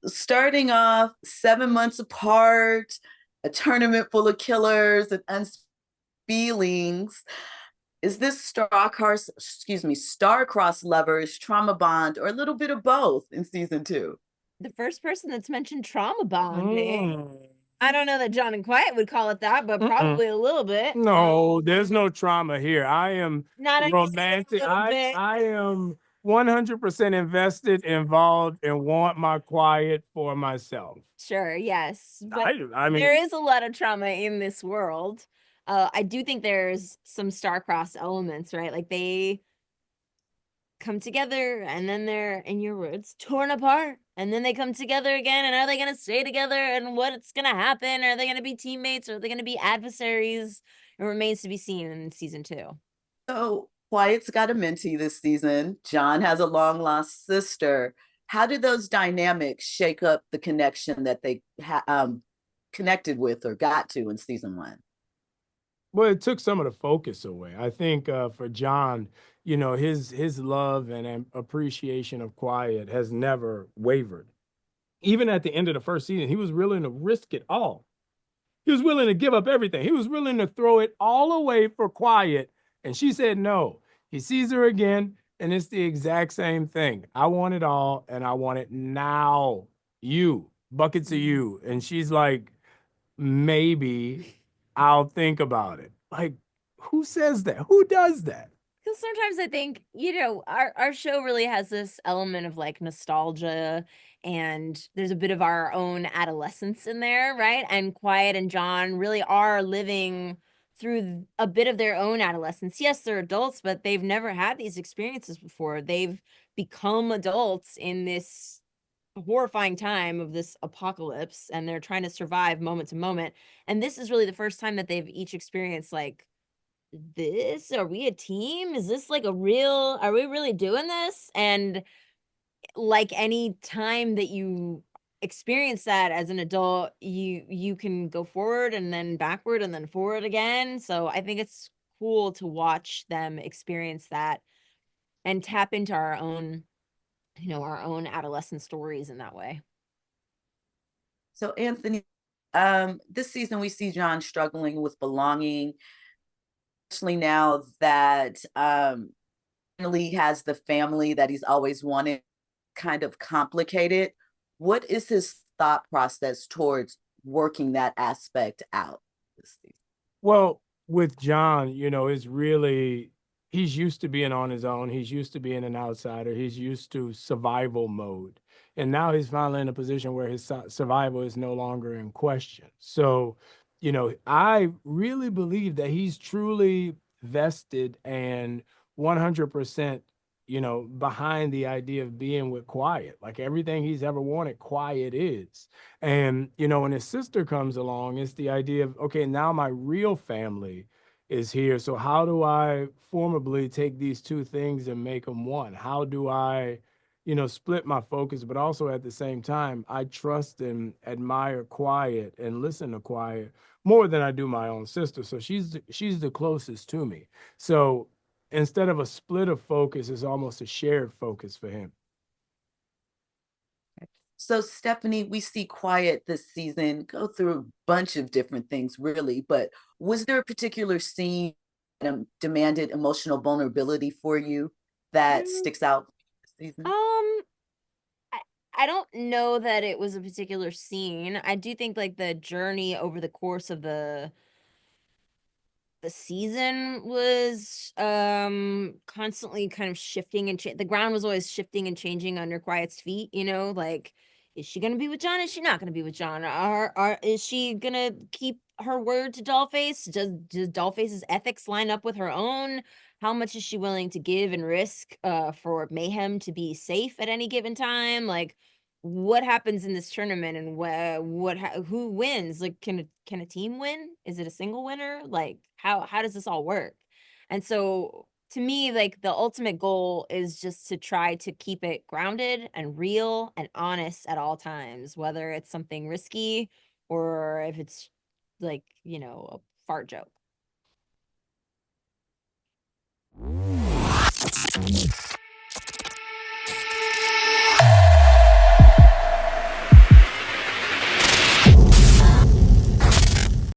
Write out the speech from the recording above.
So starting off 7 months apart, a tournament full of killers and feelings. Is this star-crossed lovers, trauma bond, or a little bit of both in season two? The first person that's mentioned trauma bonding. Mm. I don't know that John and Quiet would call it that, but probably a little bit. No, there's no trauma here. I am Not romantic. a little bit. I am 100% invested, involved, and want my quiet for myself. Sure, yes. But I mean, there is a lot of trauma in this world. I do think there's some star-crossed elements, right? Like they come together and then they're, in your words, torn apart. And then they come together again. And are they going to stay together? And what's going to happen? Are they going to be teammates? Or are they going to be adversaries? It remains to be seen in season two. So Quiet's got a mentee this season. John has a long lost sister. How did those dynamics shake up the connection that they connected with or got to in season one? well, it took some of the focus away. I think for John, his love and appreciation of quiet has never wavered. Even at the end of the first season, he was willing to risk it all. He was willing to give up everything. He was willing to throw it all away for quiet. And she said no. He sees her again, and it's the exact same thing. I want it all, and I want it now. You, buckets of you. And she's like, maybe I'll think about it. Like, who says that? Who does that? Because sometimes I think, our show really has this element of like nostalgia, and there's a bit of our own adolescence in there, right? And Quiet and John really are living through a bit of their own adolescence. Yes, they're adults, but they've never had these experiences before. They've become adults in this horrifying time of this apocalypse, and they're trying to survive moment to moment. And this is really the first time that they've each experienced like, this, are we a team? Is this like are we really doing this? And like any time that you experience that as an adult, you can go forward and then backward and then forward again. So I think it's cool to watch them experience that and tap into our own, our own adolescent stories in that way. So Anthony, this season we see John struggling with belonging, especially now that finally has the family that he's always wanted, kind of complicated. What is his thought process towards working that aspect out this season? Well, with John, it's really, he's used to being on his own. He's used to being an outsider. He's used to survival mode. And now he's finally in a position where his survival is no longer in question. So, I really believe that he's truly vested and 100%, behind the idea of being with Quiet. Like everything he's ever wanted, Quiet is. And, when his sister comes along, it's the idea of, okay, now my real family is here. So how do I formally take these two things and make them one? How do I, split my focus, but also at the same time, I trust and admire Quiet and listen to Quiet more than I do my own sister. So she's the closest to me. So instead of a split of focus, it's almost a shared focus for him. So Stephanie, we see Quiet this season go through a bunch of different things, really, but was there a particular scene that demanded emotional vulnerability for you that sticks out this season? I don't know that it was a particular scene. I do think like the journey over the course of the season was constantly kind of shifting and the ground was always shifting and changing under Quiet's feet, like, is she gonna be with John? Is she not gonna be with John? Is she gonna keep her word to Dollface? Does Dollface's ethics line up with her own? How much is she willing to give and risk for Mayhem to be safe at any given time? Like, what happens in this tournament, and who wins? Like, can a team win? Is it a single winner? Like, how does this all work? And so to me, like, the ultimate goal is just to try to keep it grounded and real and honest at all times, whether it's something risky or if it's like, a fart joke.